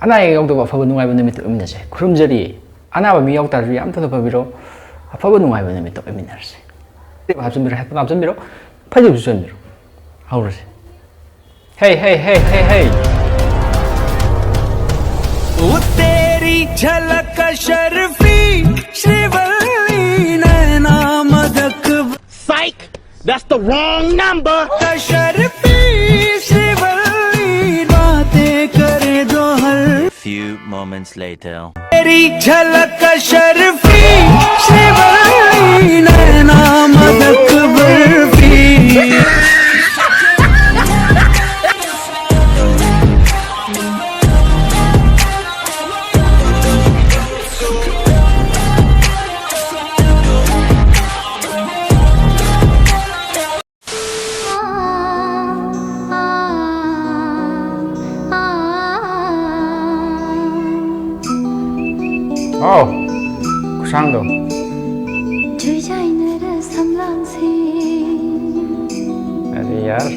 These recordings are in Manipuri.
ꯑꯅꯥ ꯑꯌꯦꯛ ꯌꯥꯎꯗꯕ ꯑꯐꯕ ꯅꯨꯡꯉꯥꯏꯕ ꯅꯨꯃꯤꯠꯇ ꯑꯣꯏꯃꯤꯟꯅꯁꯦ ꯈꯨꯔꯨꯝꯖꯔꯤ ꯑꯅꯥꯕ ꯃꯤ ꯌꯥꯎ ꯇꯥꯔꯁꯨ ꯌꯥꯝ ꯊꯨꯅ ꯐꯕꯤꯔꯣ ꯑꯐꯕ ꯅꯨꯡꯉꯥꯏꯕ ꯅꯨꯃꯤꯠꯇ ꯑꯣꯏꯃꯤꯟꯅꯔꯁꯦ ꯍꯥꯞꯆꯤꯟꯕꯤꯔꯣ headphone ꯍꯥꯞꯆꯤꯟꯕꯤꯔꯣ ꯐꯩꯖꯨꯞꯁꯨ ꯆꯟꯕꯤꯔꯣ ꯍꯧꯔꯁꯦ hey hey hey hey hey वो तेरी झलक शर्फी श्रीवल्ली नैना मदक Psych! That's the wrong number! शर्फी Srivalli बातें करे जो हर Few moments later. तेरी झलक शर्फी श्रीवल्ली नैना मदक बर्फी oh kusangdo अरे यार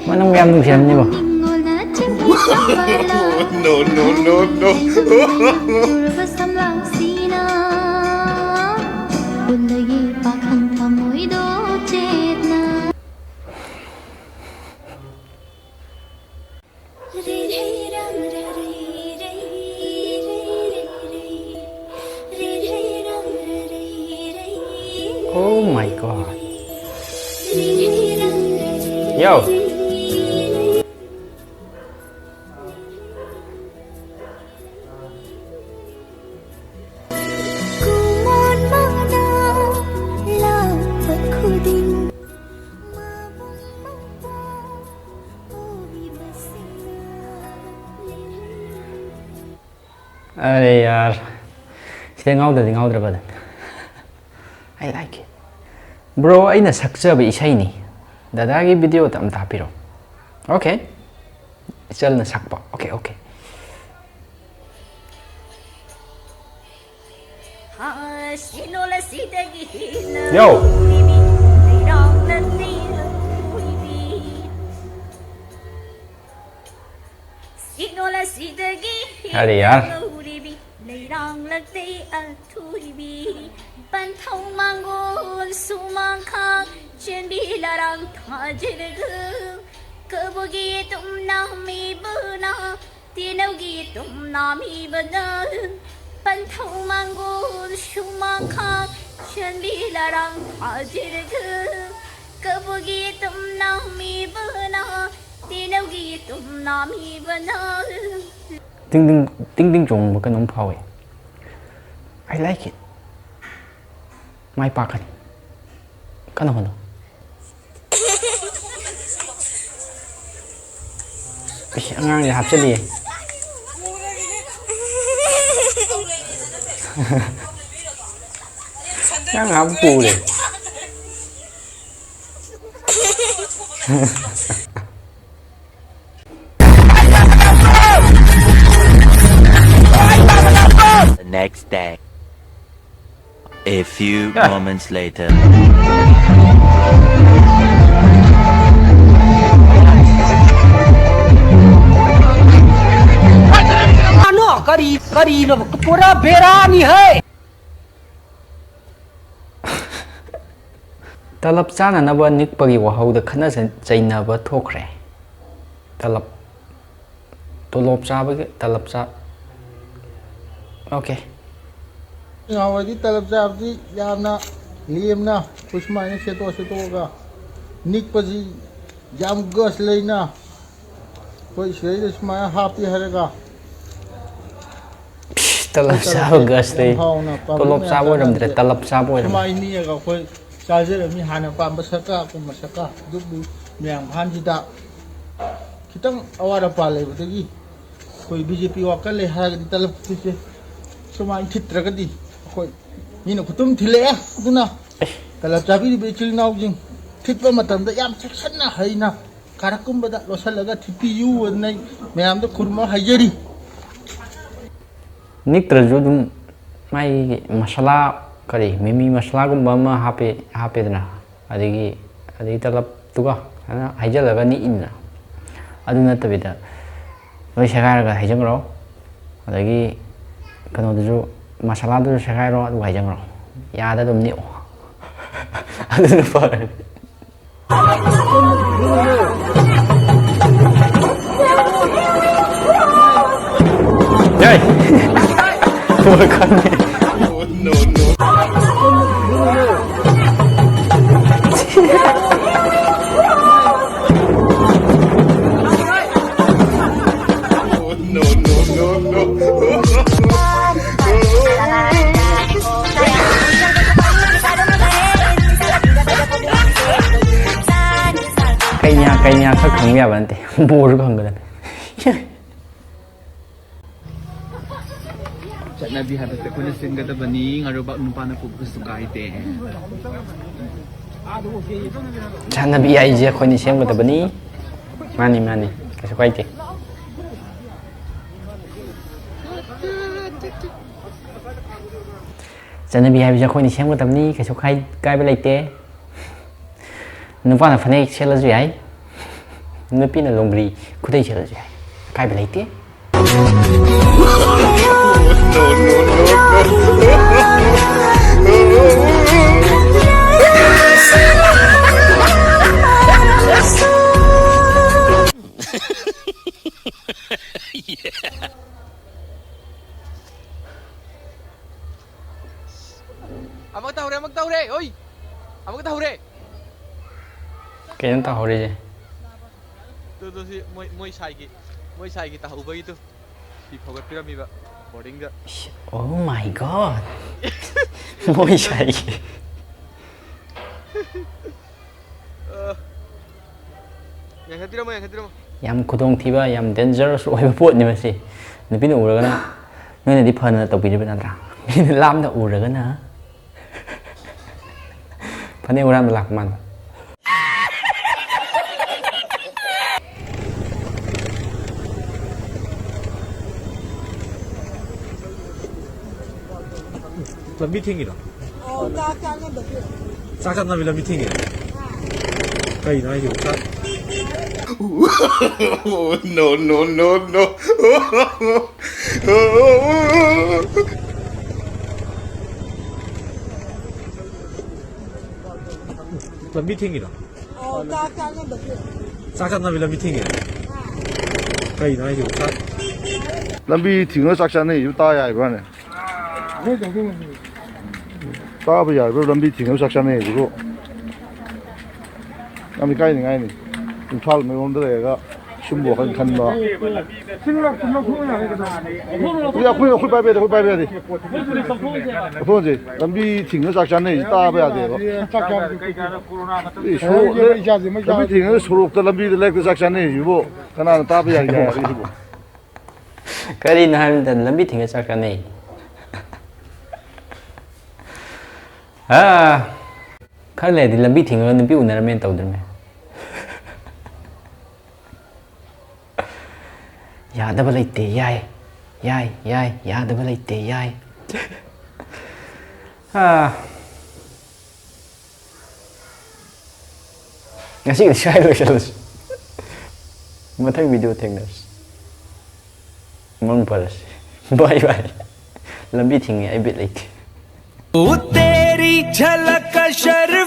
mana mo yang siam ni ba No, no, no, no. oh my god yo अरे यार सिदे गाउददि गाउद्रबदन I like it bro aina sakjaba isai ni dada gi video tam tapiro okay chalna sakpa okay okay yo अरे यार Ding ding ding ding chong ba kanong phawi I like it mai pa kan kana hono Ih angang ya hapchali yang hampu le The next day. A few moments later. करी लो पूरा बेरानी है talap chana na ba nik pagi wa hauda khana chaina ba thokre talap tolop cha ba talap cha okay ngawadi talap cha abdi yamna liemna kusmane seto ga nik paji jam gas leina koi sei isma happy harega talap cha gas le tolop cha bo ram dire talap cha bo ram mai ni ga koi charger मी हाना पाम बसका को मसका दुबु म्याम हानजिदा खितंग अवारा पाले बदगी कोई बीजेपी वाकल ले हागदी तलब तिसे सुमाई थित्रगदी कोई मीना खुतुम थिले दुना तलब चाबी बेचिल नाउजिंग थितबा मतमदा याम सेक्शनना हैना कारकुंबदा लोसलगा थिपियु वनै म्यामदा खुरमा हायरी निक्त्रजु दुम माई मसला करी मिमी मसला गुम्बा मा हापे दना ꯑꯗꯒꯤ ꯇꯂꯞꯇꯨꯒ ꯑꯗꯨꯅ ꯍꯩꯖꯤꯜꯂꯒ ꯅꯤꯛꯏꯅ ꯑꯗꯨ ꯅꯠꯇꯕꯤꯗ ꯂꯣꯏ ꯁꯦꯒꯥꯏꯔꯒ ꯍꯩꯖꯤꯟꯈ꯭ꯔꯣ ꯑꯗꯒꯤ ꯀꯩꯅꯣꯗꯨꯁꯨ ꯃꯁꯥꯂꯥꯗꯨꯁꯨ ꯁꯦꯒꯥꯏꯔꯣ ꯑꯗꯨꯒ ꯍꯩꯖꯤꯟꯈ꯭ꯔꯣ ꯌꯥꯗ ꯑꯗꯨꯝ ꯅꯤꯛꯑꯣ ꯑꯗꯨꯅ ꯐꯔꯅꯤ ꯌꯥꯏ ꯍꯣꯏ ꯈꯪꯉꯦ No, no. No, no, no, no. Cây nhà khắc khẳng nhà bạn thì bùa rất không gần ꯆꯠꯅꯕꯤ ꯍꯥꯏꯕꯁꯦ ꯑꯩꯈꯣꯏꯅ ꯁꯤꯟꯒꯗꯕꯅꯤ ꯉꯥꯔꯨꯕꯥꯛ ꯅꯨꯄꯥꯅ ꯄꯨꯕꯁꯨ ꯀꯥꯏꯗꯦ ꯆꯠꯅꯕꯤ ꯍꯥꯏꯁꯦ ꯑꯩꯈꯣꯏꯅ ꯁꯦꯝꯒꯗꯕꯅꯤ ꯃꯥꯅꯤ ꯀꯩꯁꯨ ꯀꯥꯏꯗꯦ ꯆꯠꯅꯕꯤ ꯍꯥꯏꯕꯁꯦ ꯑꯩꯈꯣꯏꯅ ꯁꯦꯝꯒꯗꯕꯅꯤ ꯀꯩꯁꯨ ꯀꯥꯏꯕ ꯂꯩꯇꯦ ꯅꯨꯄꯥꯅ ꯐꯅꯦꯛ ꯁꯦꯠꯂꯁꯨ ꯌꯥꯏ ꯅꯨꯄꯤꯅ ꯂꯣꯡꯕ꯭ꯔꯤ ꯈꯨꯗꯩ ꯁꯦꯠꯂꯁꯨ ꯌꯥꯏ ꯀꯥꯏꯕ ꯂꯩꯇꯦ No, no, ꯑꯃꯨꯛ ꯇꯧꯔꯦ ꯑꯣꯏ ꯑꯃꯨꯛ ꯇꯧꯔꯦ ꯀꯩꯅꯣ ꯇꯧꯍꯧꯔꯤꯁꯦ ꯇꯨ ꯁꯤ ꯃꯣꯏ ꯁꯥꯏꯒꯤ ꯇꯥꯍꯧꯕꯒꯤꯗꯨ ꯐꯤ ꯐꯧꯒꯠꯄꯤꯔꯝꯃꯤꯕ ꯕꯣꯔꯗꯤꯡꯗ Oh my god ꯃꯣꯏ ꯁꯥꯏꯒꯤ ꯌꯥꯡꯈꯠꯄꯤꯔꯝꯃꯣ ꯌꯥꯝ ꯈꯨꯗꯣꯡꯊꯤꯕ ꯌꯥꯝ ꯗꯦꯟꯖꯔꯁ ꯑꯣꯏꯕ ꯄꯣꯠꯅꯤ ꯃꯁꯤ ꯅꯨꯄꯤꯅ ꯎꯔꯒꯅ ꯅꯣꯏꯅꯗꯤ ꯐꯅ ꯇꯧꯕꯤꯔꯤꯕ ꯅꯠꯇ꯭ꯔꯥ ꯃꯤꯅ ꯂꯥꯞꯅ ꯎꯔꯒꯅ ꯐꯅꯦꯛ ꯍꯨꯔꯥꯟꯕ ꯂꯥꯛꯄ ꯃꯥꯟꯕ ꯂꯝꯕꯤ ꯊꯤꯡꯉꯤꯔꯣ? ꯆꯥꯛ ꯆꯥꯅꯕꯤ ꯂꯝꯕꯤ ꯊꯤꯡꯉꯤ? ꯀꯩꯅꯣ ꯍꯥꯏꯁꯤꯕꯣ? no, no, no, no. ꯂꯝꯕꯤ ꯊꯤꯡꯉꯤꯔꯣ? ꯆꯥꯛ ꯆꯥꯅꯕꯤ ꯂꯝꯕꯤ ꯊꯤꯡꯉꯤ? ꯀꯩꯅꯣ ꯍꯥꯏꯁꯤꯕꯣ? ꯂꯝꯕꯤ ꯊꯤꯡꯉ ꯆꯥꯛ ꯆꯥꯅꯩꯁꯨ ꯇꯥ ꯌꯥꯏꯕ꯭ꯔꯥꯅꯦ? ꯇꯥꯕ ꯌꯥꯔꯤꯕ꯭ꯔꯥ ꯂꯝꯕꯤ ꯊꯤꯡꯉ ꯆꯥꯛ ꯆꯥꯅꯩꯁꯤꯕꯨ? ꯌꯥꯝ ꯏꯀꯥꯏꯅꯤꯡꯉꯥꯏꯅꯤ ꯏꯝꯐꯥꯜ ꯃꯌꯣꯟꯗ ꯂꯩꯔꯒ ꯁꯨꯝꯕ ꯋꯥꯈꯜ ꯈꯟꯕ ꯑꯩꯈꯣꯏ ꯄꯥꯏꯕ ꯌꯥꯗꯦ ꯑꯩꯈꯣꯏꯁꯦ ꯂꯝꯕꯤ ꯊꯤꯡꯉ ꯆꯥꯛ ꯆꯥꯅꯩꯁꯤ ꯇꯥꯕ ꯌꯥꯗꯦꯕ ꯂꯝꯕꯤ ꯊꯤꯡꯉꯒ ꯁꯣꯔꯣꯛꯇ ꯂꯝꯕꯤꯗ ꯂꯩꯔꯛꯇ ꯆꯥꯛ ꯆꯥꯅꯩꯁꯤꯕꯨ ꯀꯅꯥꯅ ꯇꯥꯕ ꯌꯥꯔꯤꯒꯦ ꯍꯥꯏꯕꯁꯤꯕꯨ ꯀꯔꯤꯅꯣ ꯍꯥꯏꯕ ꯃꯇꯝꯗ ꯂꯝꯕꯤ ꯊꯤꯡꯉ ꯆꯥꯛ ꯆꯥꯅꯩ ꯈꯔ ꯂꯩꯔꯗꯤ ꯂꯝꯕꯤ ꯊꯤꯡꯉꯒ ꯅꯨꯄꯤ ꯎꯅꯔꯝꯃꯦꯅ ꯇꯧꯗ꯭ꯔꯃꯦ ꯌꯥꯗꯕ ꯂꯩꯇꯦ ꯌꯥꯏ ꯌꯥꯗꯕ ꯂꯩꯇꯦ ꯌꯥꯏ ꯉꯁꯤꯒꯤꯗꯤ ꯁ꯭ꯋꯥꯏ ꯂꯣꯏꯁꯤꯜꯂꯁꯤ ꯃꯊꯪ ꯚꯤꯗꯤꯑꯣ ꯊꯦꯡꯅꯔꯁꯤ ꯃꯪ ꯐꯔꯁꯤ ꯕꯥꯏ ꯂꯝꯕꯤ ꯊꯤꯡꯉꯦ ꯑꯩ ꯕꯤꯠ ꯂꯩꯇꯦ तेरी झलक शर्म